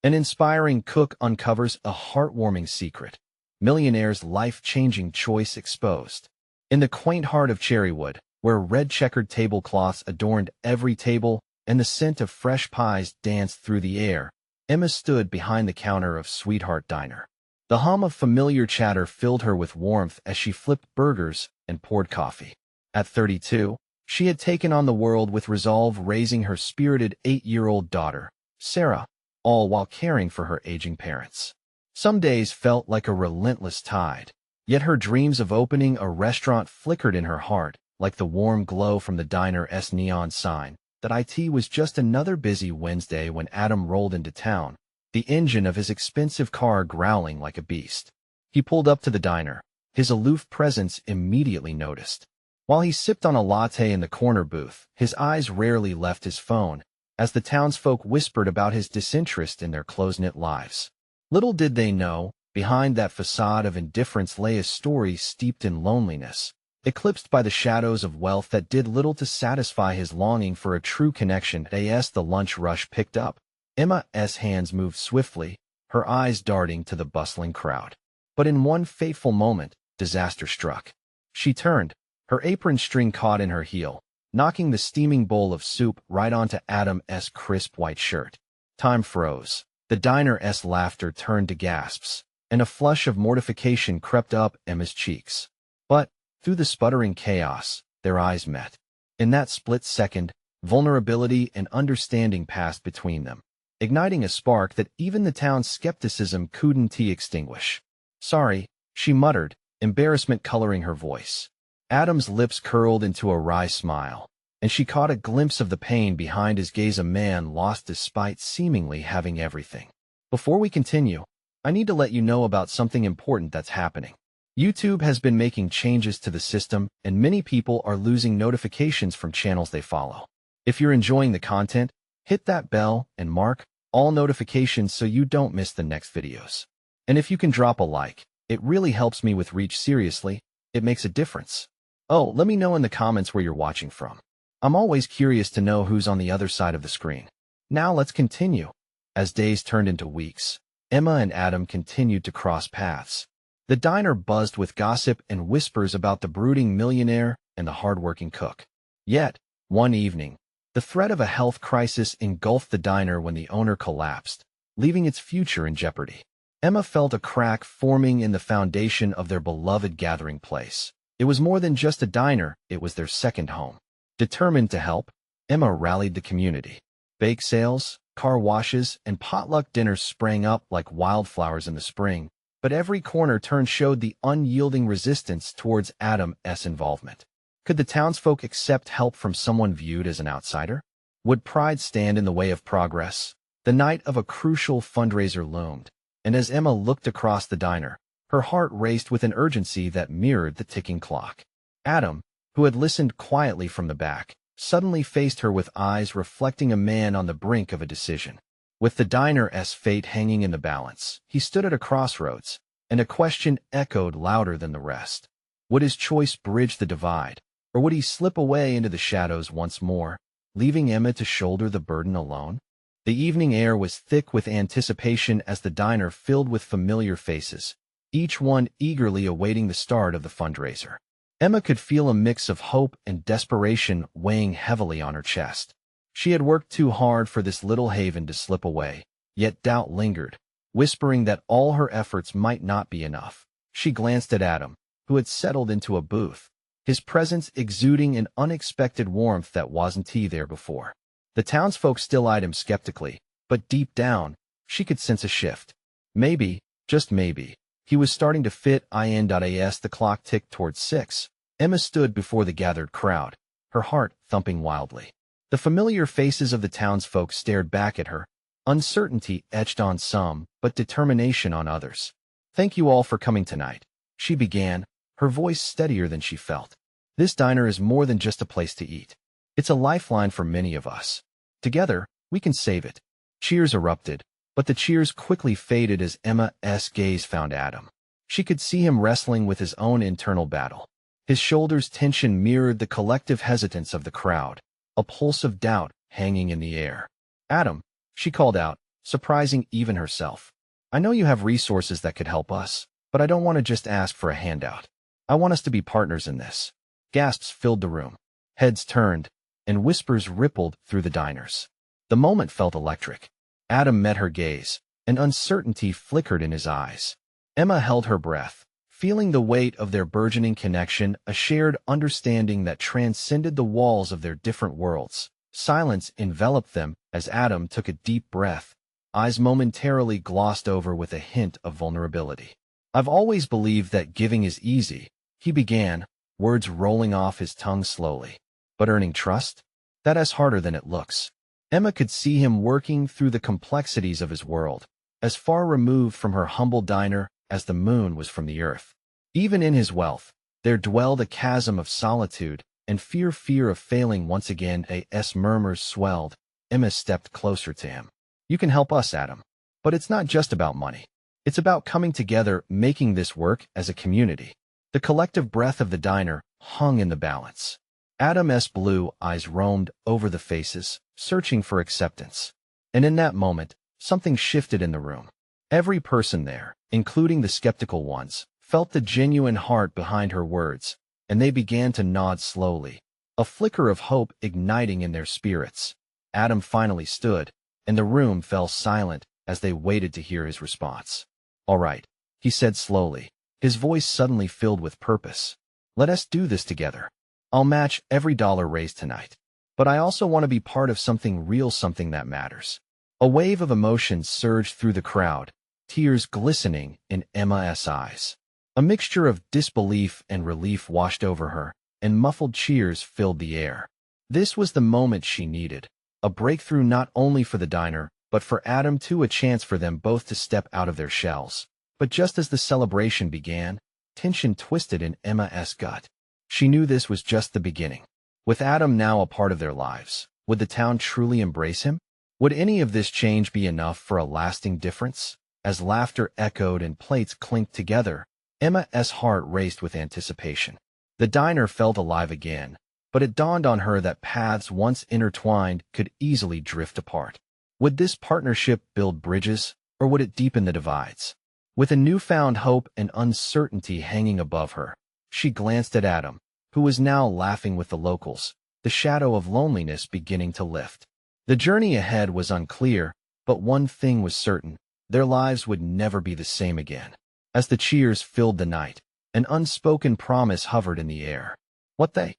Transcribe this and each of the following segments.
An inspiring cook uncovers a heartwarming secret. Millionaire's life-changing choice exposed. In the quaint heart of Cherrywood, where red checkered tablecloths adorned every table and the scent of fresh pies danced through the air, Emma stood behind the counter of Sweetheart Diner. The hum of familiar chatter filled her with warmth as she flipped burgers and poured coffee. At 32, she had taken on the world with resolve, raising her spirited 8-year-old daughter, Sarah, all while caring for her aging parents. Some days felt like a relentless tide, yet her dreams of opening a restaurant flickered in her heart like the warm glow from the diner's neon sign. That it was just another busy Wednesday when Adam rolled into town, the engine of his expensive car growling like a beast. He pulled up to the diner, his aloof presence immediately noticed. While he sipped on a latte in the corner booth, his eyes rarely left his phone, as the townsfolk whispered about his disinterest in their close-knit lives. Little did they know, behind that facade of indifference lay a story steeped in loneliness, eclipsed by the shadows of wealth that did little to satisfy his longing for a true connection. As the lunch rush picked up, Emma's hands moved swiftly, her eyes darting to the bustling crowd. But in one fateful moment, disaster struck. She turned, her apron string caught in her heel, knocking the steaming bowl of soup right onto Adam's crisp white shirt. Time froze. The diner's laughter turned to gasps, and a flush of mortification crept up Emma's cheeks. But, through the sputtering chaos, their eyes met. In that split second, vulnerability and understanding passed between them, igniting a spark that even the town's skepticism couldn't extinguish. "Sorry," she muttered, embarrassment coloring her voice. Adam's lips curled into a wry smile, and she caught a glimpse of the pain behind his gaze, a man lost despite seemingly having everything. Before we continue, I need to let you know about something important that's happening. YouTube has been making changes to the system, and many people are losing notifications from channels they follow. If you're enjoying the content, hit that bell and mark all notifications so you don't miss the next videos. And if you can drop a like, it really helps me with reach. Seriously, it makes a difference. Oh, let me know in the comments where you're watching from. I'm always curious to know who's on the other side of the screen. Now let's continue. As days turned into weeks, Emma and Adam continued to cross paths. The diner buzzed with gossip and whispers about the brooding millionaire and the hardworking cook. Yet, one evening, the threat of a health crisis engulfed the diner when the owner collapsed, leaving its future in jeopardy. Emma felt a crack forming in the foundation of their beloved gathering place. It was more than just a diner, it was their second home. Determined to help, Emma rallied the community. Bake sales, car washes, and potluck dinners sprang up like wildflowers in the spring, but every corner turn showed the unyielding resistance towards Adam's involvement. Could the townsfolk accept help from someone viewed as an outsider? Would pride stand in the way of progress? The night of a crucial fundraiser loomed, and as Emma looked across the diner, her heart raced with an urgency that mirrored the ticking clock. Adam, who had listened quietly from the back, suddenly faced her with eyes reflecting a man on the brink of a decision. With the diner's fate hanging in the balance, he stood at a crossroads, and a question echoed louder than the rest. Would his choice bridge the divide, or would he slip away into the shadows once more, leaving Emma to shoulder the burden alone? The evening air was thick with anticipation as the diner filled with familiar faces, each one eagerly awaiting the start of the fundraiser. Emma could feel a mix of hope and desperation weighing heavily on her chest. She had worked too hard for this little haven to slip away, yet doubt lingered, whispering that all her efforts might not be enough. She glanced at Adam, who had settled into a booth, his presence exuding an unexpected warmth that wasn't there before. The townsfolk still eyed him skeptically, but deep down, she could sense a shift. Maybe, just maybe, he was starting to fit in. As the clock ticked towards 6, Emma stood before the gathered crowd, her heart thumping wildly. The familiar faces of the townsfolk stared back at her, uncertainty etched on some, but determination on others. "Thank you all for coming tonight," she began, her voice steadier than she felt. "This diner is more than just a place to eat. It's a lifeline for many of us. Together, we can save it." Cheers erupted, but the cheers quickly faded as Emma's gaze found Adam. She could see him wrestling with his own internal battle. His shoulders' tension mirrored the collective hesitance of the crowd, a pulse of doubt hanging in the air. "Adam," she called out, surprising even herself. "I know you have resources that could help us, but I don't want to just ask for a handout. I want us to be partners in this." Gasps filled the room. Heads turned, and whispers rippled through the diners. The moment felt electric. Adam met her gaze, and uncertainty flickered in his eyes. Emma held her breath, feeling the weight of their burgeoning connection, a shared understanding that transcended the walls of their different worlds. Silence enveloped them as Adam took a deep breath, eyes momentarily glossed over with a hint of vulnerability. "I've always believed that giving is easy," he began, words rolling off his tongue slowly. "But earning trust? That is harder than it looks." Emma could see him working through the complexities of his world, as far removed from her humble diner as the moon was from the earth. Even in his wealth, there dwelled a chasm of solitude and fear of failing once again. As murmurs swelled, Emma stepped closer to him. "You can help us, Adam. But it's not just about money. It's about coming together, making this work as a community." The collective breath of the diner hung in the balance. Adam's blue eyes roamed over the faces, searching for acceptance. And in that moment, something shifted in the room. Every person there, including the skeptical ones, felt the genuine heart behind her words, and they began to nod slowly, a flicker of hope igniting in their spirits. Adam finally stood, and the room fell silent as they waited to hear his response. "All right," he said slowly, his voice suddenly filled with purpose. "Let us do this together. I'll match every dollar raised tonight. But I also want to be part of something real, something that matters." A wave of emotion surged through the crowd, tears glistening in Emma's eyes. A mixture of disbelief and relief washed over her, and muffled cheers filled the air. This was the moment she needed, a breakthrough not only for the diner, but for Adam too, a chance for them both to step out of their shells. But just as the celebration began, tension twisted in Emma's gut. She knew this was just the beginning. With Adam now a part of their lives, would the town truly embrace him? Would any of this change be enough for a lasting difference? As laughter echoed and plates clinked together, Emma's heart raced with anticipation. The diner felt alive again, but it dawned on her that paths once intertwined could easily drift apart. Would this partnership build bridges, or would it deepen the divides? With a newfound hope and uncertainty hanging above her, she glanced at Adam, who was now laughing with the locals, the shadow of loneliness beginning to lift. The journey ahead was unclear, but one thing was certain: their lives would never be the same again. As the cheers filled the night, an unspoken promise hovered in the air. What they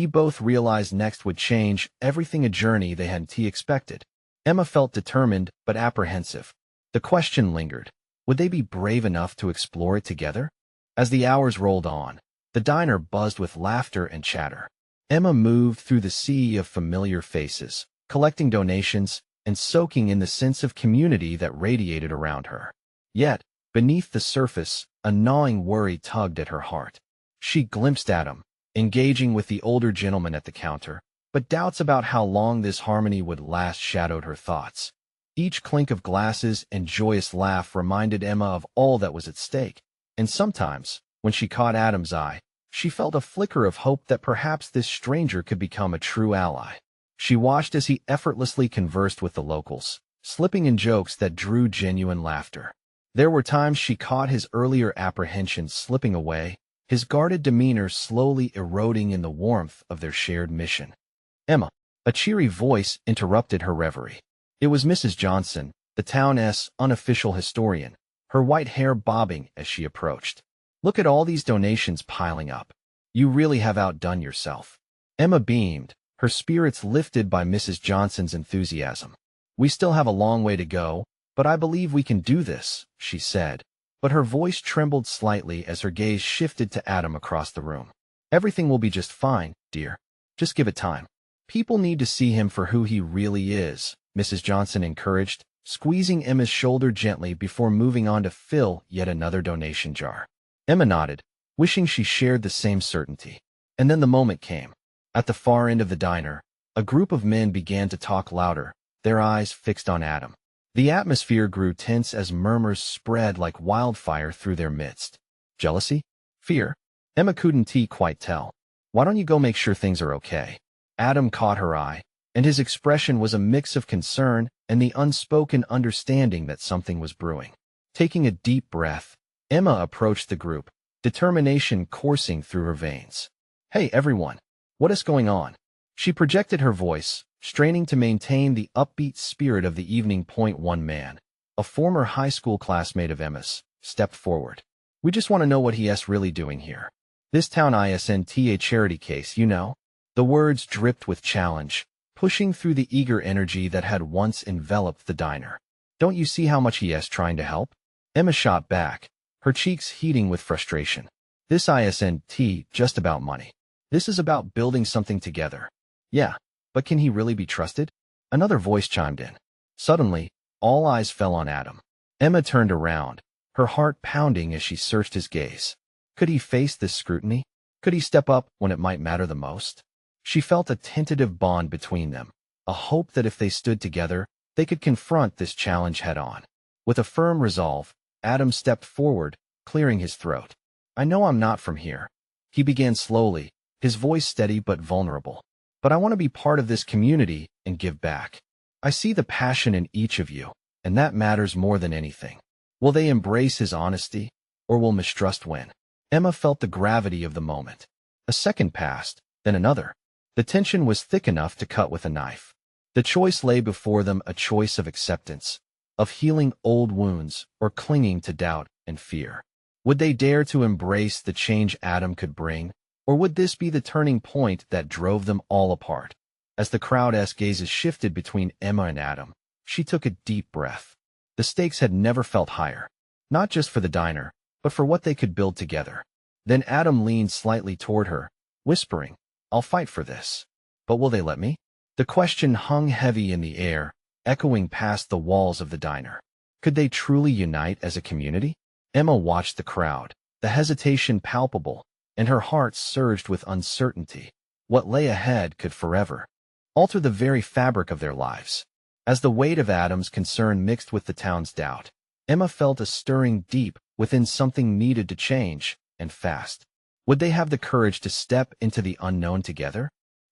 both realized next would change everything, a journey they hadn't expected. Emma felt determined but apprehensive. The question lingered: would they be brave enough to explore it together? As the hours rolled on, the diner buzzed with laughter and chatter. Emma moved through the sea of familiar faces, collecting donations and soaking in the sense of community that radiated around her. Yet, beneath the surface, a gnawing worry tugged at her heart. She glimpsed Adam, engaging with the older gentleman at the counter, but doubts about how long this harmony would last shadowed her thoughts. Each clink of glasses and joyous laugh reminded Emma of all that was at stake, and sometimes, when she caught Adam's eye, she felt a flicker of hope that perhaps this stranger could become a true ally. She watched as he effortlessly conversed with the locals, slipping in jokes that drew genuine laughter. There were times she caught his earlier apprehensions slipping away, his guarded demeanor slowly eroding in the warmth of their shared mission. "Emma," a cheery voice interrupted her reverie. It was Mrs. Johnson, the town's unofficial historian, her white hair bobbing as she approached. "Look at all these donations piling up. You really have outdone yourself." Emma beamed, her spirits lifted by Mrs. Johnson's enthusiasm. "We still have a long way to go, but I believe we can do this," she said, but her voice trembled slightly as her gaze shifted to Adam across the room. "Everything will be just fine, dear. Just give it time. People need to see him for who he really is," Mrs. Johnson encouraged, squeezing Emma's shoulder gently before moving on to fill yet another donation jar. Emma nodded, wishing she shared the same certainty. And then the moment came. At the far end of the diner, a group of men began to talk louder, their eyes fixed on Adam. The atmosphere grew tense as murmurs spread like wildfire through their midst. Jealousy? Fear? Emma couldn't quite tell. "Why don't you go make sure things are okay?" Adam caught her eye, and his expression was a mix of concern and the unspoken understanding that something was brewing. Taking a deep breath, Emma approached the group, determination coursing through her veins. "Hey, everyone. What is going on?" She projected her voice, straining to maintain the upbeat spirit of the evening. One man, a former high school classmate of Emma's, stepped forward. "We just want to know what he's really doing here. This town isn't a charity case, you know?" The words dripped with challenge, pushing through the eager energy that had once enveloped the diner. "Don't you see how much he is trying to help?" Emma shot back, her cheeks heating with frustration. "This isn't just about money. This is about building something together." "Yeah, but can he really be trusted?" Another voice chimed in. Suddenly, all eyes fell on Adam. Emma turned around, her heart pounding as she searched his gaze. Could he face this scrutiny? Could he step up when it might matter the most? She felt a tentative bond between them, a hope that if they stood together, they could confront this challenge head-on. With a firm resolve, Adam stepped forward, clearing his throat. "I know I'm not from here," he began slowly, his voice steady but vulnerable. "But I want to be part of this community and give back. I see the passion in each of you, and that matters more than anything." Will they embrace his honesty, or will mistrust win? Emma felt the gravity of the moment. A second passed, then another. The tension was thick enough to cut with a knife. The choice lay before them, a choice of acceptance, of healing old wounds, or clinging to doubt and fear. Would they dare to embrace the change Adam could bring, or would this be the turning point that drove them all apart? As the crowd's gazes shifted between Emma and Adam, she took a deep breath. The stakes had never felt higher, not just for the diner, but for what they could build together. Then Adam leaned slightly toward her, whispering, "I'll fight for this. But will they let me?" The question hung heavy in the air, echoing past the walls of the diner. Could they truly unite as a community? Emma watched the crowd, the hesitation palpable, and her heart surged with uncertainty. What lay ahead could forever alter the very fabric of their lives. As the weight of Adam's concern mixed with the town's doubt, Emma felt a stirring deep within. Something needed to change, and fast. Would they have the courage to step into the unknown together?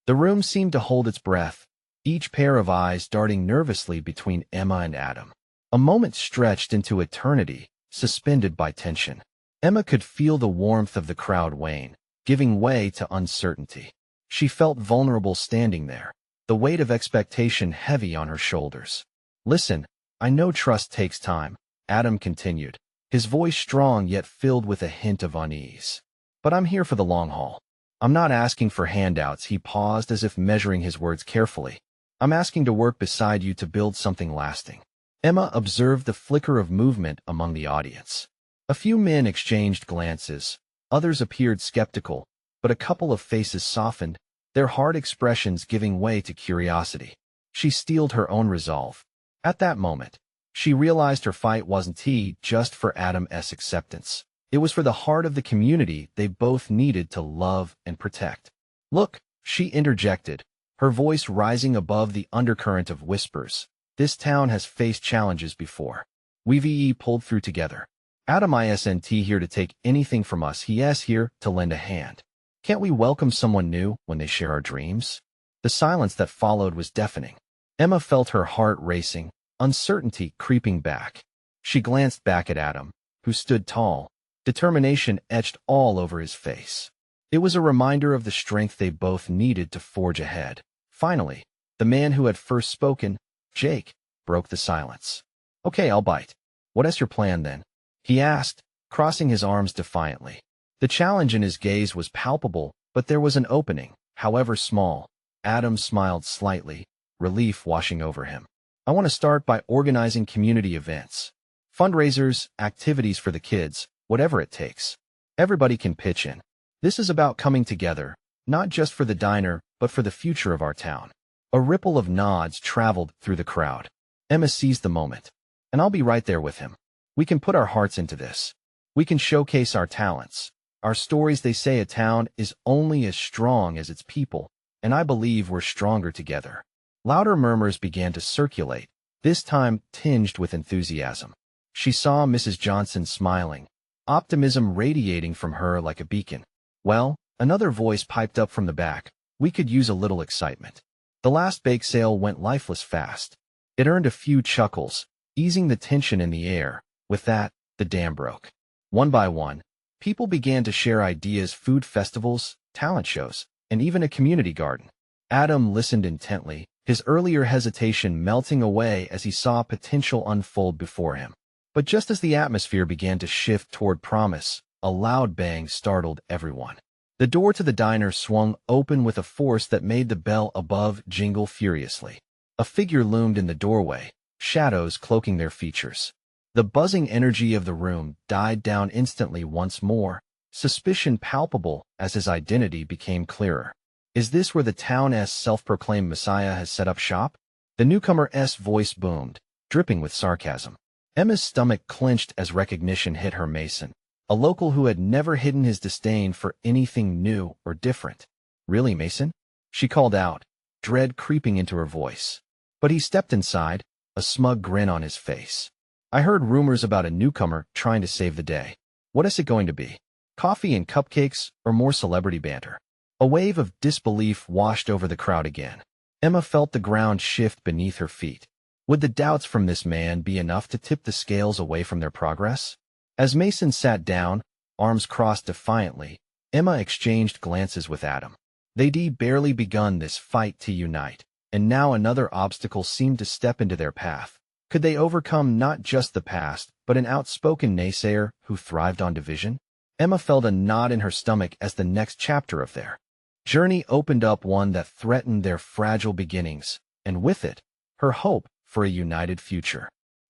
The room seemed to hold its breath, each pair of eyes darting nervously between Emma and Adam. A moment stretched into eternity, suspended by tension. Emma could feel the warmth of the crowd wane, giving way to uncertainty. She felt vulnerable standing there, the weight of expectation heavy on her shoulders. "Listen, I know trust takes time," Adam continued, his voice strong yet filled with a hint of unease. "But I'm here for the long haul. I'm not asking for handouts." He paused as if measuring his words carefully. "I'm asking to work beside you to build something lasting." Emma observed the flicker of movement among the audience. A few men exchanged glances, others appeared skeptical, but a couple of faces softened, their hard expressions giving way to curiosity. She steeled her own resolve. At that moment, she realized her fight wasn't just for Adam's acceptance. It was for the heart of the community they both needed to love and protect. "Look," she interjected, her voice rising above the undercurrent of whispers. "This town has faced challenges before. We've pulled through together. Adam isn't here to take anything from us. He is here to lend a hand. Can't we welcome someone new when they share our dreams?" The silence that followed was deafening. Emma felt her heart racing, uncertainty creeping back. She glanced back at Adam, who stood tall, determination etched all over his face. It was a reminder of the strength they both needed to forge ahead. Finally, the man who had first spoken, Jake, broke the silence. "Okay, I'll bite. What is your plan then?" he asked, crossing his arms defiantly. The challenge in his gaze was palpable, but there was an opening, however small. Adam smiled slightly, relief washing over him. "I want to start by organizing community events. Fundraisers, activities for the kids, whatever it takes. Everybody can pitch in. This is about coming together, not just for the diner, but for the future of our town." A ripple of nods traveled through the crowd. Emma seized the moment. "And I'll be right there with him. We can put our hearts into this. We can showcase our talents, our stories." They say a town is only as strong as its people, and I believe we're stronger together. Louder murmurs began to circulate, this time tinged with enthusiasm. She saw Mrs. Johnson smiling, optimism radiating from her like a beacon. "Well," another voice piped up from the back, "we could use a little excitement." The last bake sale went lifeless fast. It earned a few chuckles, easing the tension in the air. With that, the dam broke. One by one, people began to share ideas: food festivals, talent shows, and even a community garden. Adam listened intently, his earlier hesitation melting away as he saw potential unfold before him. But just as the atmosphere began to shift toward promise, a loud bang startled everyone. The door to the diner swung open with a force that made the bell above jingle furiously. A figure loomed in the doorway, shadows cloaking their features. The buzzing energy of the room died down instantly once more, suspicion palpable as his identity became clearer. Is this where the town's self-proclaimed messiah has set up shop? The newcomer's voice boomed, dripping with sarcasm. Emma's stomach clenched as recognition hit her. Mason, a local who had never hidden his disdain for anything new or different. Really, Mason? She called out, dread creeping into her voice. But he stepped inside, a smug grin on his face. I heard rumors about a newcomer trying to save the day. What is it going to be? Coffee and cupcakes, or more celebrity banter? A wave of disbelief washed over the crowd again. Emma felt the ground shift beneath her feet. Would the doubts from this man be enough to tip the scales away from their progress? As Mason sat down, arms crossed defiantly, Emma exchanged glances with Adam. They'd barely begun this fight to unite, and now another obstacle seemed to step into their path. Could they overcome not just the past, but an outspoken naysayer who thrived on division? Emma felt a knot in her stomach as the next chapter of their journey opened up, one that threatened their fragile beginnings, and with it, her hope for a united future.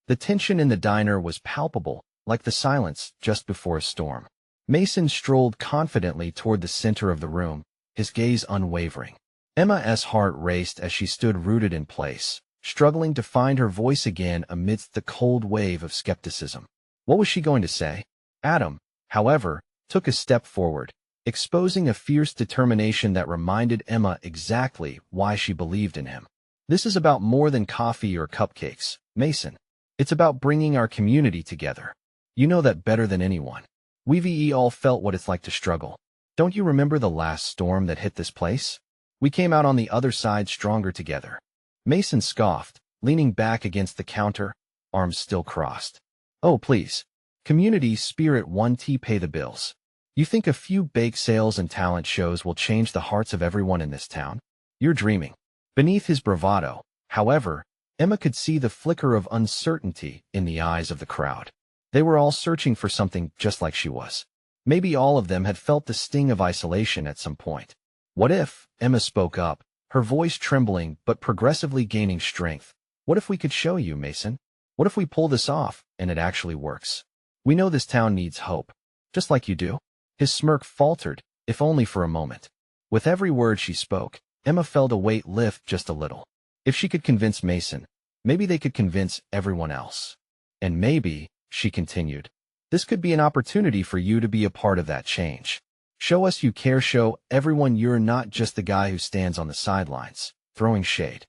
The tension in the diner was palpable, like the silence just before a storm. Mason strolled confidently toward the center of the room, his gaze unwavering. Emma's heart raced as she stood rooted in place, struggling to find her voice again amidst the cold wave of skepticism. What was she going to say? Adam, however, took a step forward, exposing a fierce determination that reminded Emma exactly why she believed in him. This is about more than coffee or cupcakes, Mason. It's about bringing our community together. You know that better than anyone. We've all felt what it's like to struggle. Don't you remember the last storm that hit this place? We came out on the other side stronger together. Mason scoffed, leaning back against the counter, arms still crossed. Oh, please. Community spirit, one tea, pay the bills. You think a few bake sales and talent shows will change the hearts of everyone in this town? You're dreaming. Beneath his bravado, however, Emma could see the flicker of uncertainty in the eyes of the crowd. They were all searching for something just like she was. Maybe all of them had felt the sting of isolation at some point. What if, Emma spoke up, her voice trembling but progressively gaining strength. What if we could show you, Mason? What if we pull this off, and it actually works? We know this town needs hope, just like you do. His smirk faltered, if only for a moment. With every word she spoke, Emma felt a weight lift just a little. If she could convince Mason, maybe they could convince everyone else. And maybe, she continued, this could be an opportunity for you to be a part of that change. Show us you care, show everyone you're not just the guy who stands on the sidelines, throwing shade.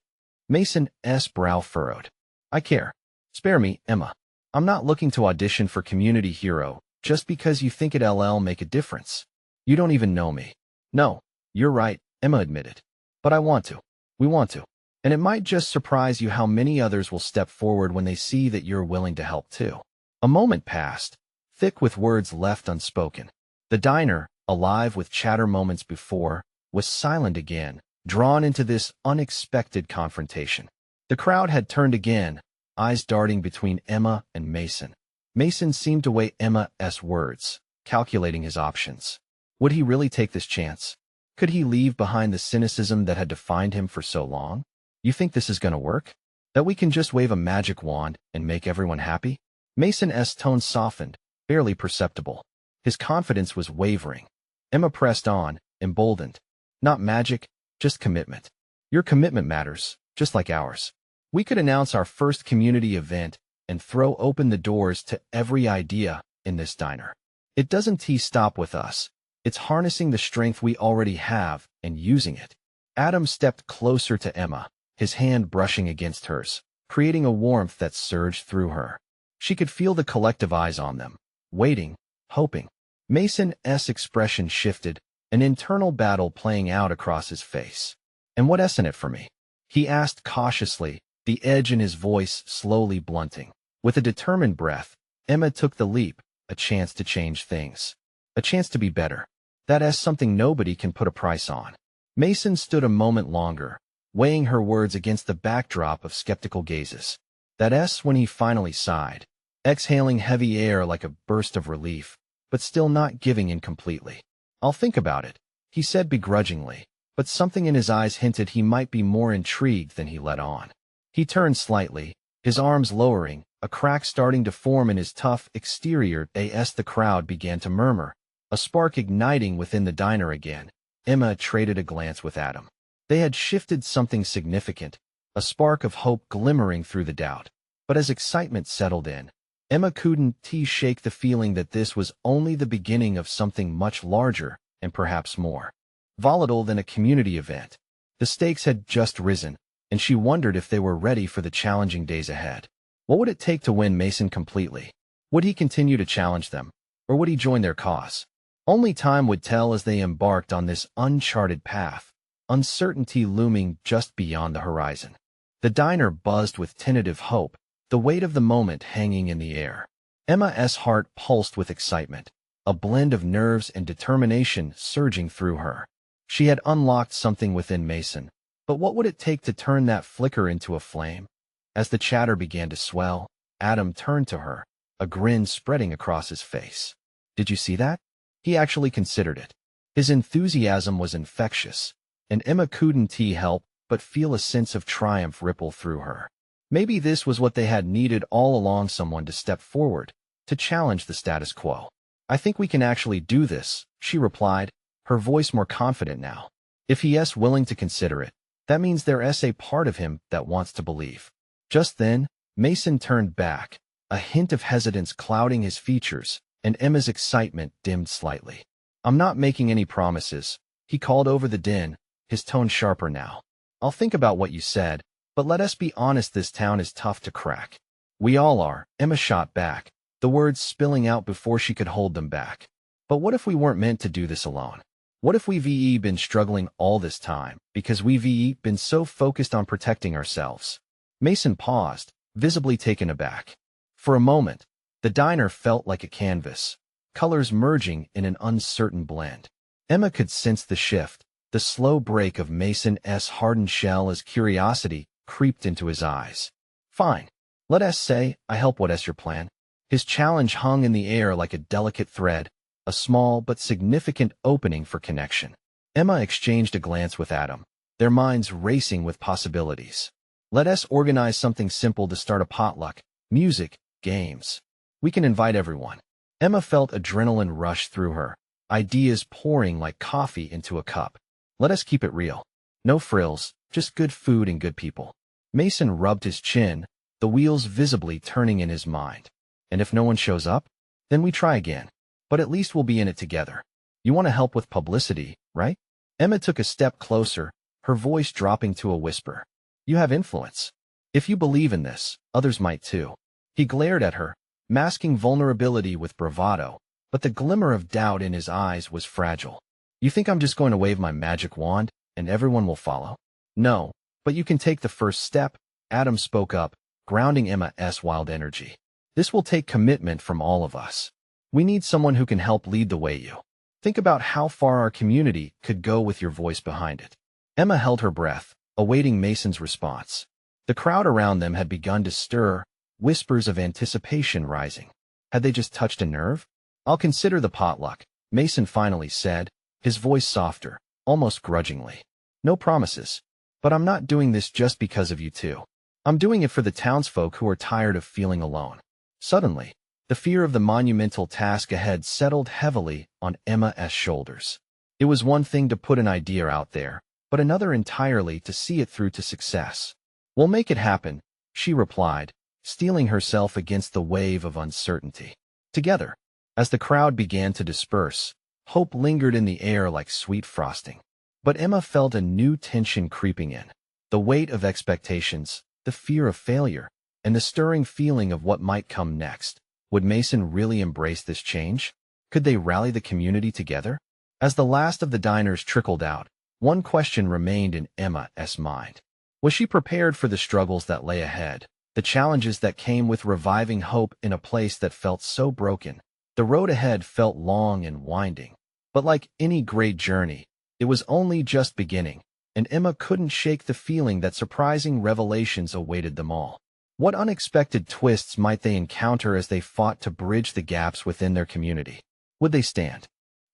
Mason's brow furrowed. I care. Spare me, Emma. I'm not looking to audition for community hero just because you think it'll make a difference. You don't even know me. No, you're right, Emma admitted. But I want to. We want to. And it might just surprise you how many others will step forward when they see that you're willing to help too. A moment passed, thick with words left unspoken. The diner, alive with chatter moments before, was silent again, drawn into this unexpected confrontation. The crowd had turned again, eyes darting between Emma and Mason. Mason seemed to weigh Emma's words, calculating his options. Would he really take this chance? Could he leave behind the cynicism that had defined him for so long? You think this is going to work? That we can just wave a magic wand and make everyone happy? Mason's tone softened, barely perceptible. His confidence was wavering. Emma pressed on, emboldened. Not magic, just commitment. Your commitment matters, just like ours. We could announce our first community event and throw open the doors to every idea in this diner. It doesn't stop with us. It's harnessing the strength we already have and using it. Adam stepped closer to Emma, his hand brushing against hers, creating a warmth that surged through her. She could feel the collective eyes on them, waiting, hoping. Mason's expression shifted, an internal battle playing out across his face. And what's in it for me? He asked cautiously, the edge in his voice slowly blunting. With a determined breath, Emma took the leap, a chance to change things. A chance to be better. That's something nobody can put a price on. Mason stood a moment longer, weighing her words against the backdrop of skeptical gazes. That's when he finally sighed, exhaling heavy air like a burst of relief, but still not giving in completely. I'll think about it, he said begrudgingly, but something in his eyes hinted he might be more intrigued than he let on. He turned slightly, his arms lowering, a crack starting to form in his tough exterior as the crowd began to murmur, a spark igniting within the diner again. Emma traded a glance with Adam. They had shifted something significant, a spark of hope glimmering through the doubt. But as excitement settled in, Emma couldn't shake the feeling that this was only the beginning of something much larger and perhaps more volatile than a community event. The stakes had just risen, and she wondered if they were ready for the challenging days ahead. What would it take to win Mason completely? Would he continue to challenge them, or would he join their cause? Only time would tell as they embarked on this uncharted path, uncertainty looming just beyond the horizon. The diner buzzed with tentative hope, the weight of the moment hanging in the air. Emma's heart pulsed with excitement, a blend of nerves and determination surging through her. She had unlocked something within Mason, but what would it take to turn that flicker into a flame? As the chatter began to swell, Adam turned to her, a grin spreading across his face. Did you see that? He actually considered it. His enthusiasm was infectious, and Emma couldn't help but feel a sense of triumph ripple through her. Maybe this was what they had needed all along, someone to step forward, to challenge the status quo. I think we can actually do this, she replied, her voice more confident now. If he's willing to consider it, that means there's a part of him that wants to believe. Just then, Mason turned back, a hint of hesitance clouding his features, and Emma's excitement dimmed slightly. I'm not making any promises, he called over the din, his tone sharper now. I'll think about what you said, but let us be honest, this town is tough to crack. We all are, Emma shot back, the words spilling out before she could hold them back. But what if we weren't meant to do this alone? What if we've been struggling all this time because we've been so focused on protecting ourselves? Mason paused, visibly taken aback. For a moment, the diner felt like a canvas, colors merging in an uncertain blend. Emma could sense the shift, the slow break of Mason's hardened shell as curiosity creeped into his eyes. Fine. Let us say, I help. What's your plan? His challenge hung in the air like a delicate thread, a small but significant opening for connection. Emma exchanged a glance with Adam, their minds racing with possibilities. Let us organize something simple to start a potluck, music, games. We can invite everyone. Emma felt adrenaline rush through her, ideas pouring like coffee into a cup. Let us keep it real. No frills, just good food and good people. Mason rubbed his chin, the wheels visibly turning in his mind. And if no one shows up, then we try again. But at least we'll be in it together. You want to help with publicity, right? Emma took a step closer, her voice dropping to a whisper. You have influence. If you believe in this, others might too. He glared at her, masking vulnerability with bravado, but the glimmer of doubt in his eyes was fragile. You think I'm just going to wave my magic wand, and everyone will follow? No, but you can take the first step, Adam spoke up, grounding Emma's wild energy. This will take commitment from all of us. We need someone who can help lead the way. You think about how far our community could go with your voice behind it. Emma held her breath, awaiting Mason's response. The crowd around them had begun to stir, whispers of anticipation rising. Had they just touched a nerve? I'll consider the potluck, Mason finally said, his voice softer, almost grudgingly. No promises. But I'm not doing this just because of you two. I'm doing it for the townsfolk who are tired of feeling alone. Suddenly, the fear of the monumental task ahead settled heavily on Emma's shoulders. It was one thing to put an idea out there, but another entirely to see it through to success. We'll make it happen, she replied, steeling herself against the wave of uncertainty. Together, as the crowd began to disperse, hope lingered in the air like sweet frosting. But Emma felt a new tension creeping in. The weight of expectations, the fear of failure, and the stirring feeling of what might come next. Would Mason really embrace this change? Could they rally the community together? As the last of the diners trickled out, one question remained in Emma's mind. Was she prepared for the struggles that lay ahead, the challenges that came with reviving hope in a place that felt so broken? The road ahead felt long and winding, but like any great journey, it was only just beginning, and Emma couldn't shake the feeling that surprising revelations awaited them all. What unexpected twists might they encounter as they fought to bridge the gaps within their community? Would they stand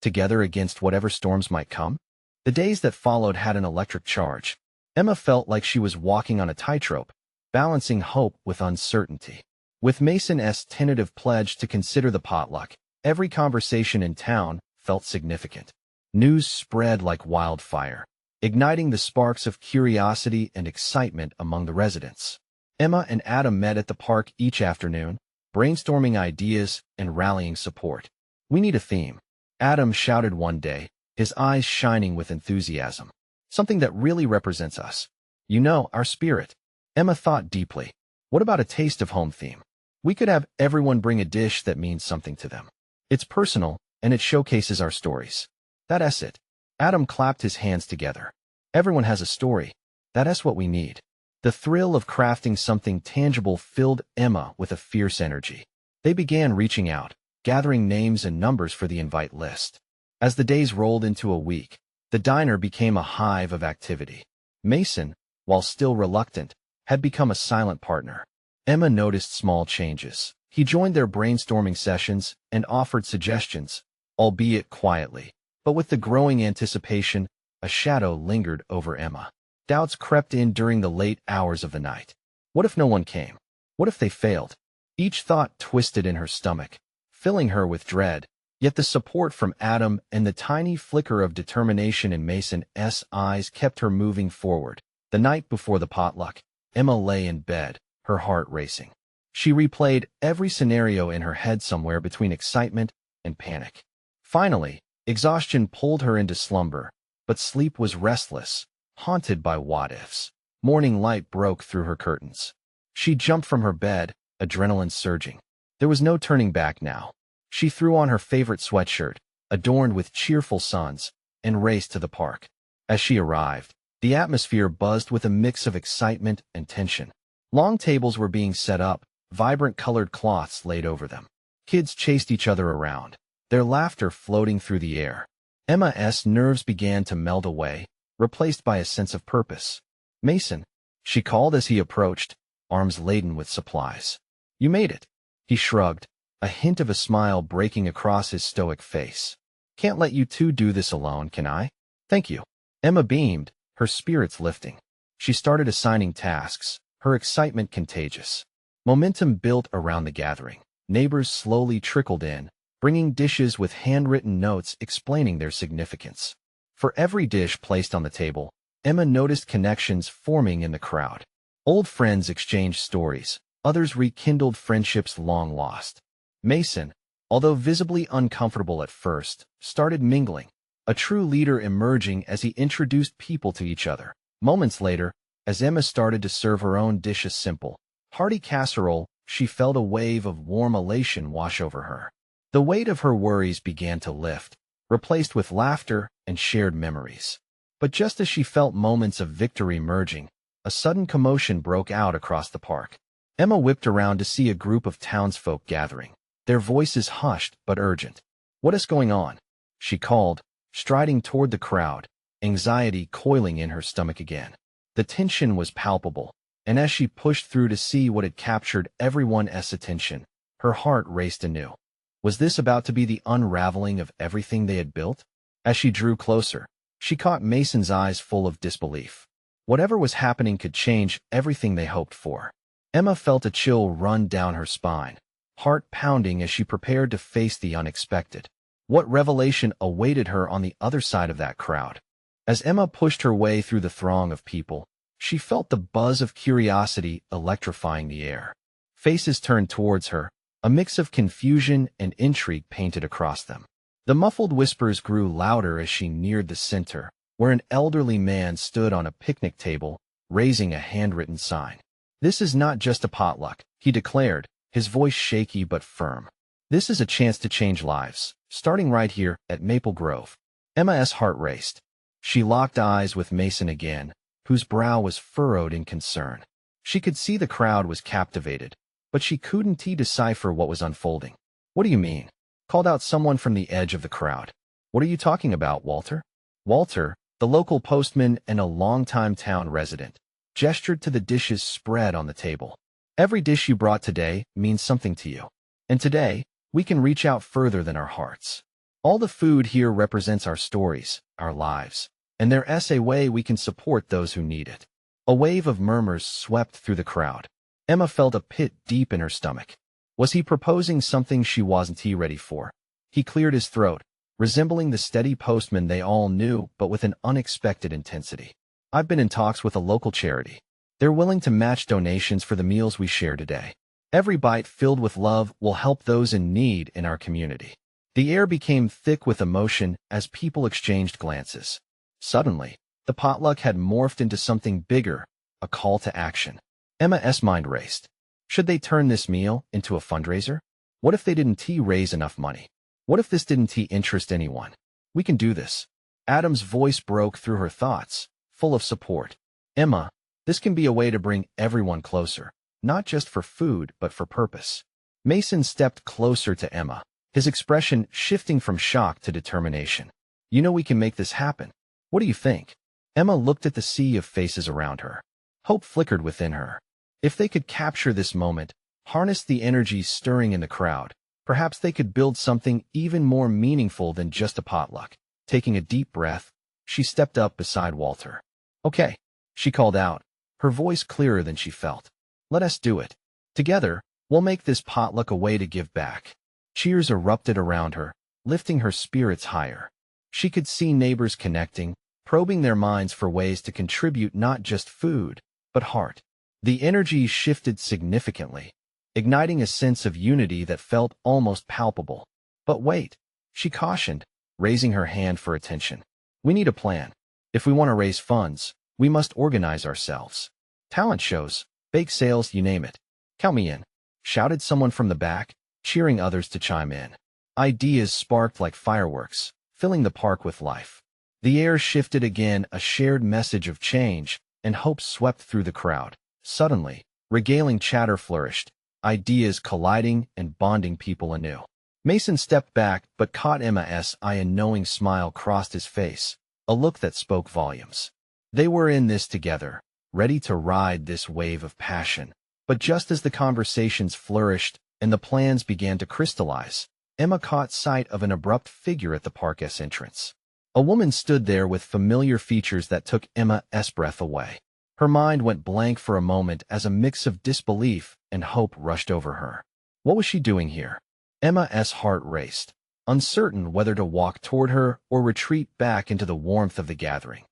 together against whatever storms might come? The days that followed had an electric charge. Emma felt like she was walking on a tightrope, balancing hope with uncertainty. With Mason's tentative pledge to consider the potluck, every conversation in town felt significant. News spread like wildfire, igniting the sparks of curiosity and excitement among the residents. Emma and Adam met at the park each afternoon, brainstorming ideas and rallying support. "We need a theme," Adam shouted one day, his eyes shining with enthusiasm. "Something that really represents us. You know, our spirit." Emma thought deeply. What about a taste of home theme? We could have everyone bring a dish that means something to them. It's personal, and it showcases our stories. That's it. Adam clapped his hands together. Everyone has a story. That's what we need. The thrill of crafting something tangible filled Emma with a fierce energy. They began reaching out, gathering names and numbers for the invite list. As the days rolled into a week, the diner became a hive of activity. Mason, while still reluctant, had become a silent partner. Emma noticed small changes. He joined their brainstorming sessions and offered suggestions, albeit quietly. But with the growing anticipation, a shadow lingered over Emma. Doubts crept in during the late hours of the night. What if no one came? What if they failed? Each thought twisted in her stomach, filling her with dread. Yet the support from Adam and the tiny flicker of determination in Mason's eyes kept her moving forward. The night before the potluck, Emma lay in bed, her heart racing. She replayed every scenario in her head somewhere between excitement and panic. Finally, exhaustion pulled her into slumber, but sleep was restless, haunted by what-ifs. Morning light broke through her curtains. She jumped from her bed, adrenaline surging. There was no turning back now. She threw on her favorite sweatshirt, adorned with cheerful suns, and raced to the park. As she arrived, the atmosphere buzzed with a mix of excitement and tension. Long tables were being set up, vibrant colored cloths laid over them. Kids chased each other around, their laughter floating through the air. Emma's nerves began to melt away, replaced by a sense of purpose. "Mason," she called as he approached, arms laden with supplies. "You made it." He shrugged, a hint of a smile breaking across his stoic face. "Can't let you two do this alone, can I?" "Thank you." Emma beamed, her spirits lifting. She started assigning tasks, her excitement contagious. Momentum built around the gathering. Neighbors slowly trickled in, bringing dishes with handwritten notes explaining their significance. For every dish placed on the table, Emma noticed connections forming in the crowd. Old friends exchanged stories, others rekindled friendships long lost. Mason, although visibly uncomfortable at first, started mingling, a true leader emerging as he introduced people to each other. Moments later, as Emma started to serve her own dish, a simple, hearty casserole, she felt a wave of warm elation wash over her. The weight of her worries began to lift, replaced with laughter and shared memories. But just as she felt moments of victory merging, a sudden commotion broke out across the park. Emma whipped around to see a group of townsfolk gathering, their voices hushed but urgent. "What is going on?" she called, striding toward the crowd, anxiety coiling in her stomach again. The tension was palpable, and as she pushed through to see what had captured everyone's attention, her heart raced anew. Was this about to be the unraveling of everything they had built? As she drew closer, she caught Mason's eyes full of disbelief. Whatever was happening could change everything they hoped for. Emma felt a chill run down her spine, heart pounding as she prepared to face the unexpected. What revelation awaited her on the other side of that crowd? As Emma pushed her way through the throng of people, she felt the buzz of curiosity electrifying the air. Faces turned towards her, a mix of confusion and intrigue painted across them. The muffled whispers grew louder as she neared the center, where an elderly man stood on a picnic table, raising a handwritten sign. "This is not just a potluck," he declared, his voice shaky but firm. "This is a chance to change lives, starting right here at Maple Grove." Emma's heart raced. She locked eyes with Mason again, whose brow was furrowed in concern. She could see the crowd was captivated, but she couldn't decipher what was unfolding. "What do you mean?" called out someone from the edge of the crowd. "What are you talking about, Walter?" Walter, the local postman and a longtime town resident, gestured to the dishes spread on the table. "Every dish you brought today means something to you. And today, we can reach out further than our hearts. All the food here represents our stories, our lives, and there's a way we can support those who need it." A wave of murmurs swept through the crowd. Emma felt a pit deep in her stomach. Was he proposing something she wasn't ready for? He cleared his throat, resembling the steady postman they all knew, but with an unexpected intensity. "I've been in talks with a local charity. They're willing to match donations for the meals we share today. Every bite filled with love will help those in need in our community." The air became thick with emotion as people exchanged glances. Suddenly, the potluck had morphed into something bigger, a call to action. Emma's mind raced. Should they turn this meal into a fundraiser? What if they didn't raise enough money? What if this didn't interest anyone? "We can do this." Adam's voice broke through her thoughts, full of support. "Emma, this can be a way to bring everyone closer, not just for food, but for purpose." Mason stepped closer to Emma, his expression shifting from shock to determination. "You know we can make this happen. What do you think?" Emma looked at the sea of faces around her. Hope flickered within her. If they could capture this moment, harness the energy stirring in the crowd, perhaps they could build something even more meaningful than just a potluck. Taking a deep breath, she stepped up beside Walter. "Okay," she called out, her voice clearer than she felt. "Let us do it. Together, we'll make this potluck a way to give back." Cheers erupted around her, lifting her spirits higher. She could see neighbors connecting, probing their minds for ways to contribute not just food, but heart. The energy shifted significantly, igniting a sense of unity that felt almost palpable. "But wait," she cautioned, raising her hand for attention. "We need a plan. If we want to raise funds, we must organize ourselves. Talent shows, bake sales, you name it. Count me in," shouted someone from the back, cheering others to chime in. Ideas sparked like fireworks, filling the park with life. The air shifted again, a shared message of change, and hope swept through the crowd. Suddenly, regaling chatter flourished, ideas colliding and bonding people anew. Mason stepped back but caught Emma's eye. A knowing smile crossed his face, a look that spoke volumes. They were in this together, ready to ride this wave of passion. But just as the conversations flourished and the plans began to crystallize, Emma caught sight of an abrupt figure at the park's entrance. A woman stood there with familiar features that took Emma's breath away. Her mind went blank for a moment as a mix of disbelief and hope rushed over her. What was she doing here? Emma's heart raced, uncertain whether to walk toward her or retreat back into the warmth of the gathering.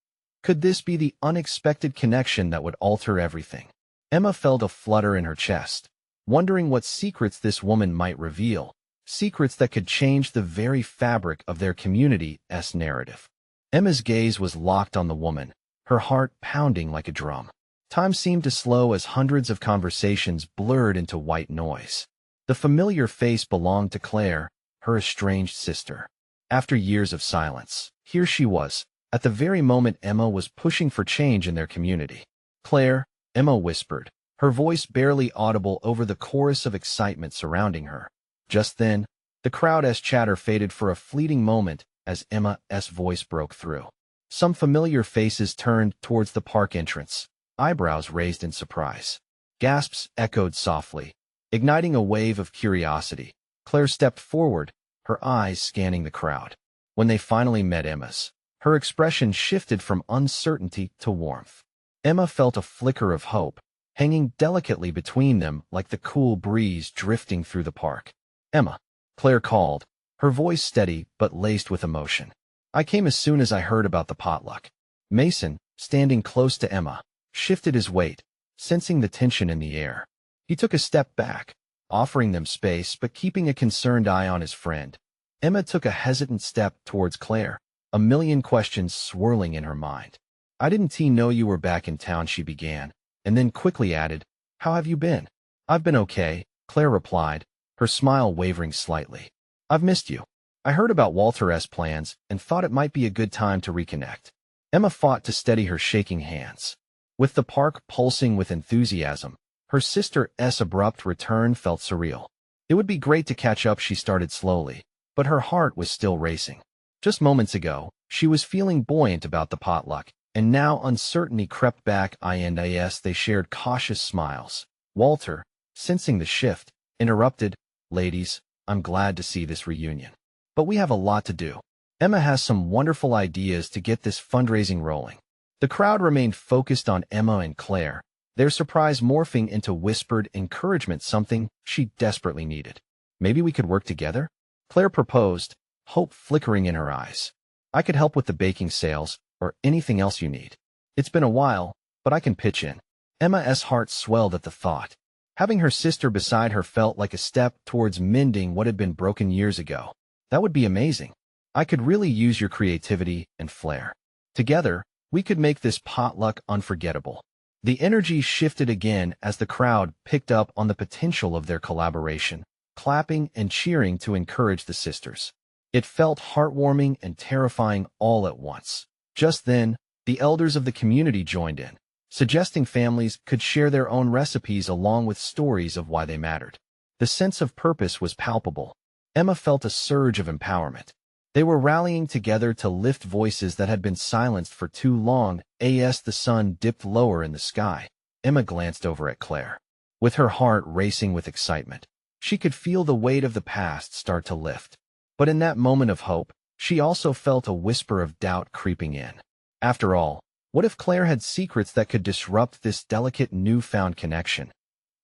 Could this be the unexpected connection that would alter everything? Emma felt a flutter in her chest, wondering what secrets this woman might reveal, secrets that could change the very fabric of their community's narrative. Emma's gaze was locked on the woman, her heart pounding like a drum. Time seemed to slow as hundreds of conversations blurred into white noise. The familiar face belonged to Claire, her estranged sister. After years of silence, here she was, at the very moment Emma was pushing for change in their community. "Claire," Emma whispered, her voice barely audible over the chorus of excitement surrounding her. Just then, the crowd's chatter faded for a fleeting moment as Emma's voice broke through. Some familiar faces turned towards the park entrance, eyebrows raised in surprise. Gasps echoed softly, igniting a wave of curiosity. Claire stepped forward, her eyes scanning the crowd. When they finally met Emma's, her expression shifted from uncertainty to warmth. Emma felt a flicker of hope, hanging delicately between them like the cool breeze drifting through the park. "Emma," Claire called, her voice steady but laced with emotion. "I came as soon as I heard about the potluck." Mason, standing close to Emma, shifted his weight, sensing the tension in the air. He took a step back, offering them space but keeping a concerned eye on his friend. Emma took a hesitant step towards Claire, a million questions swirling in her mind. "I didn't know you were back in town," she began, and then quickly added, "How have you been?" "I've been okay," Claire replied, her smile wavering slightly. "I've missed you. I heard about Walter's plans and thought it might be a good time to reconnect." Emma fought to steady her shaking hands. With the park pulsing with enthusiasm, her sister's abrupt return felt surreal. It would be great to catch up, she started slowly, but her heart was still racing. Just moments ago, she was feeling buoyant about the potluck, and now uncertainty crept back. They shared cautious smiles. Walter, sensing the shift, interrupted, "Ladies, I'm glad to see this reunion. But we have a lot to do. Emma has some wonderful ideas to get this fundraising rolling." The crowd remained focused on Emma and Claire, their surprise morphing into whispered encouragement, something she desperately needed. "Maybe we could work together?" Claire proposed, hope flickering in her eyes. "I could help with the baking sales, or anything else you need. It's been a while, but I can pitch in." Emma's heart swelled at the thought. Having her sister beside her felt like a step towards mending what had been broken years ago. "That would be amazing. I could really use your creativity and flair. Together, we could make this potluck unforgettable." The energy shifted again as the crowd picked up on the potential of their collaboration, clapping and cheering to encourage the sisters. It felt heartwarming and terrifying all at once. Just then, the elders of the community joined in, suggesting families could share their own recipes along with stories of why they mattered. The sense of purpose was palpable. Emma felt a surge of empowerment. They were rallying together to lift voices that had been silenced for too long. As the sun dipped lower in the sky, Emma glanced over at Claire. With her heart racing with excitement, she could feel the weight of the past start to lift. But in that moment of hope, she also felt a whisper of doubt creeping in. After all, what if Claire had secrets that could disrupt this delicate newfound connection?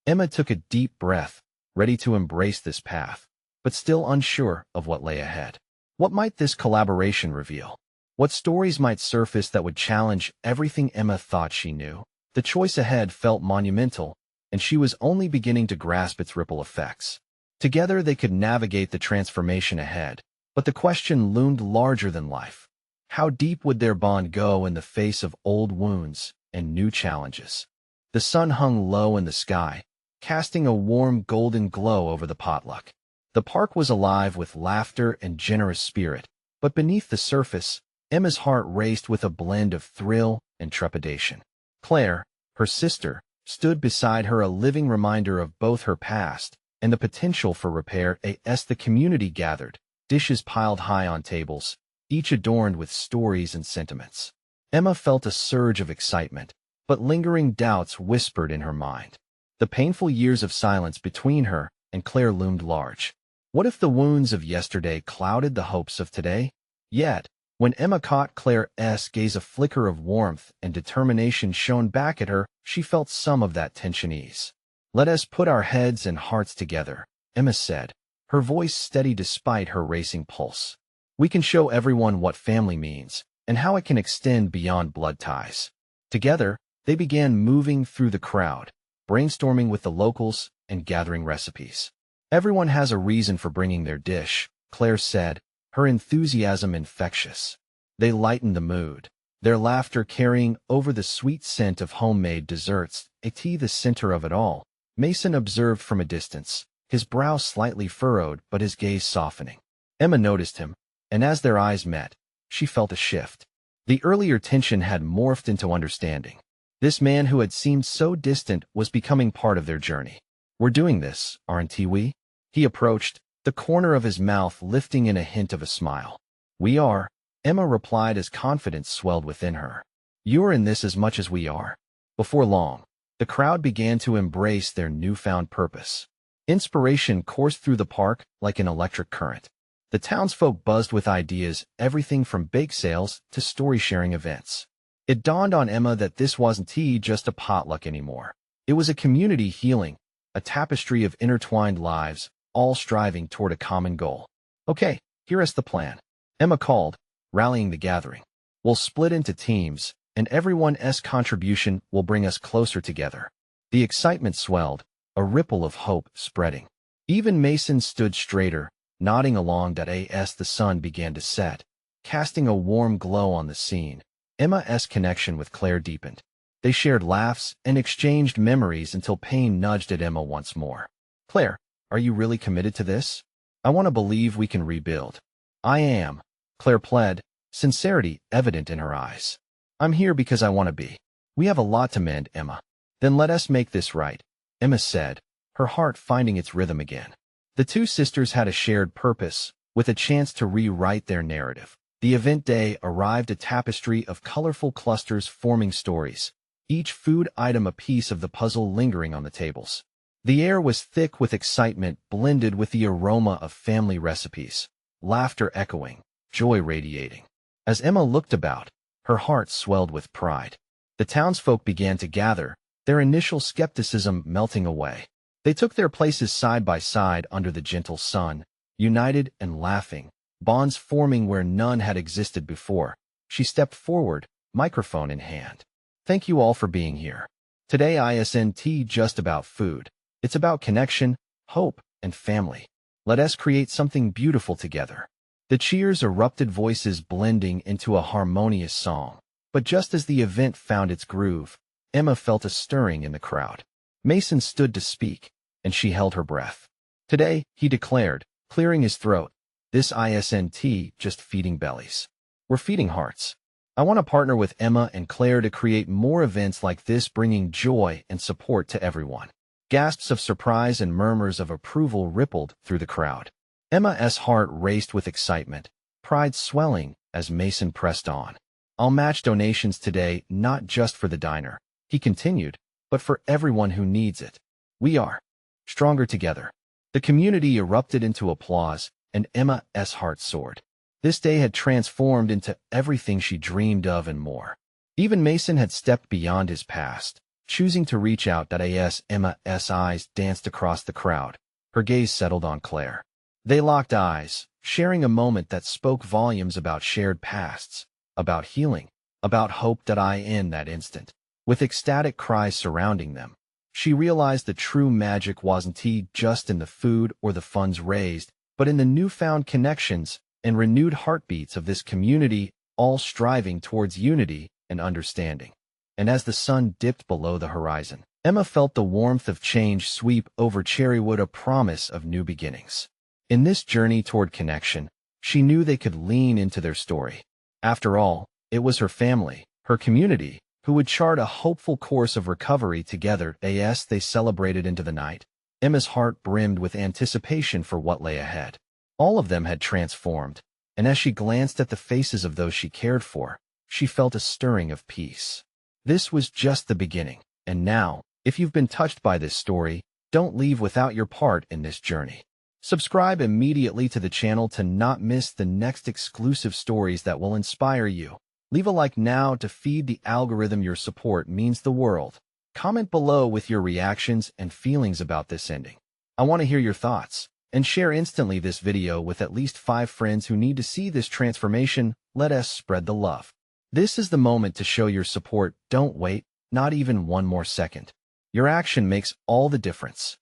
Emma took a deep breath, ready to embrace this path, but still unsure of what lay ahead. What might this collaboration reveal? What stories might surface that would challenge everything Emma thought she knew? The choice ahead felt monumental, and she was only beginning to grasp its ripple effects. Together they could navigate the transformation ahead, but the question loomed larger than life. How deep would their bond go in the face of old wounds and new challenges? The sun hung low in the sky, casting a warm golden glow over the potluck. The park was alive with laughter and generous spirit, but beneath the surface, Emma's heart raced with a blend of thrill and trepidation. Claire, her sister, stood beside her, a living reminder of both her past and the potential for repair. As the community gathered, dishes piled high on tables, each adorned with stories and sentiments. Emma felt a surge of excitement, but lingering doubts whispered in her mind. The painful years of silence between her and Claire loomed large. What if the wounds of yesterday clouded the hopes of today? Yet, when Emma caught Claire's gaze, a flicker of warmth and determination shone back at her, she felt some of that tension ease. "Let us put our heads and hearts together," Emma said, her voice steady despite her racing pulse. "We can show everyone what family means and how it can extend beyond blood ties." Together, they began moving through the crowd, brainstorming with the locals and gathering recipes. "Everyone has a reason for bringing their dish," Claire said, her enthusiasm infectious. They lightened the mood, their laughter carrying over the sweet scent of homemade desserts. The center of it all, Mason observed from a distance, his brow slightly furrowed but his gaze softening. Emma noticed him, and as their eyes met, she felt a shift. The earlier tension had morphed into understanding. This man who had seemed so distant was becoming part of their journey. "We're doing this, aren't we?" He approached, the corner of his mouth lifting in a hint of a smile. "We are," Emma replied as confidence swelled within her. "You're in this as much as we are." Before long, the crowd began to embrace their newfound purpose. Inspiration coursed through the park like an electric current. The townsfolk buzzed with ideas, everything from bake sales to story-sharing events. It dawned on Emma that this wasn't just a potluck anymore. It was a community healing, a tapestry of intertwined lives, all striving toward a common goal. "Okay, here's the plan," Emma called, rallying the gathering. "We'll split into teams, and everyone's contribution will bring us closer together." The excitement swelled, a ripple of hope spreading. Even Mason stood straighter, nodding along. As the sun began to set, casting a warm glow on the scene, Emma's connection with Claire deepened. They shared laughs and exchanged memories until pain nudged at Emma once more. "Claire, are you really committed to this? I want to believe we can rebuild." "I am," Claire pled, sincerity evident in her eyes. "I'm here because I want to be." We have a lot to mend, Emma. Then let us make this right, Emma said, her heart finding its rhythm again. The two sisters had a shared purpose, with a chance to rewrite their narrative. The event day arrived, a tapestry of colorful clusters forming stories, each food item a piece of the puzzle lingering on the tables. The air was thick with excitement blended with the aroma of family recipes, laughter echoing, joy radiating. As Emma looked about, her heart swelled with pride. The townsfolk began to gather, their initial skepticism melting away. They took their places side by side under the gentle sun, united and laughing, bonds forming where none had existed before. She stepped forward, microphone in hand. Thank you all for being here. Today isn't just about food. It's about connection, hope, and family. Let us create something beautiful together. The cheers erupted, voices blending into a harmonious song. But just as the event found its groove, Emma felt a stirring in the crowd. Mason stood to speak, and she held her breath. Today, he declared, clearing his throat, this isn't just feeding bellies. We're feeding hearts. I want to partner with Emma and Claire to create more events like this, bringing joy and support to everyone. Gasps of surprise and murmurs of approval rippled through the crowd. Emma's heart raced with excitement, pride swelling as Mason pressed on. I'll match donations today, not just for the diner, he continued, but for everyone who needs it. We are stronger together. The community erupted into applause, and Emma's heart soared. This day had transformed into everything she dreamed of and more. Even Mason had stepped beyond his past, choosing to reach out. As Emma's eyes danced across the crowd, her gaze settled on Claire. They locked eyes, sharing a moment that spoke volumes about shared pasts, about healing, about hope. In that instant, with ecstatic cries surrounding them, she realized the true magic wasn't just in the food or the funds raised, but in the newfound connections and renewed heartbeats of this community, all striving towards unity and understanding. And as the sun dipped below the horizon, Emma felt the warmth of change sweep over Cherrywood, a promise of new beginnings. In this journey toward connection, she knew they could lean into their story. After all, it was her family, her community, who would chart a hopeful course of recovery together. As they celebrated into the night, Emma's heart brimmed with anticipation for what lay ahead. All of them had transformed, and as she glanced at the faces of those she cared for, she felt a stirring of peace. This was just the beginning, and now, if you've been touched by this story, don't leave without your part in this journey. Subscribe immediately to the channel to not miss the next exclusive stories that will inspire you. Leave a like now to feed the algorithm. Your support means the world. Comment below with your reactions and feelings about this ending. I want to hear your thoughts. And share instantly this video with at least 5 friends who need to see this transformation. Let us spread the love. This is the moment to show your support. Don't wait, not even one more second. Your action makes all the difference.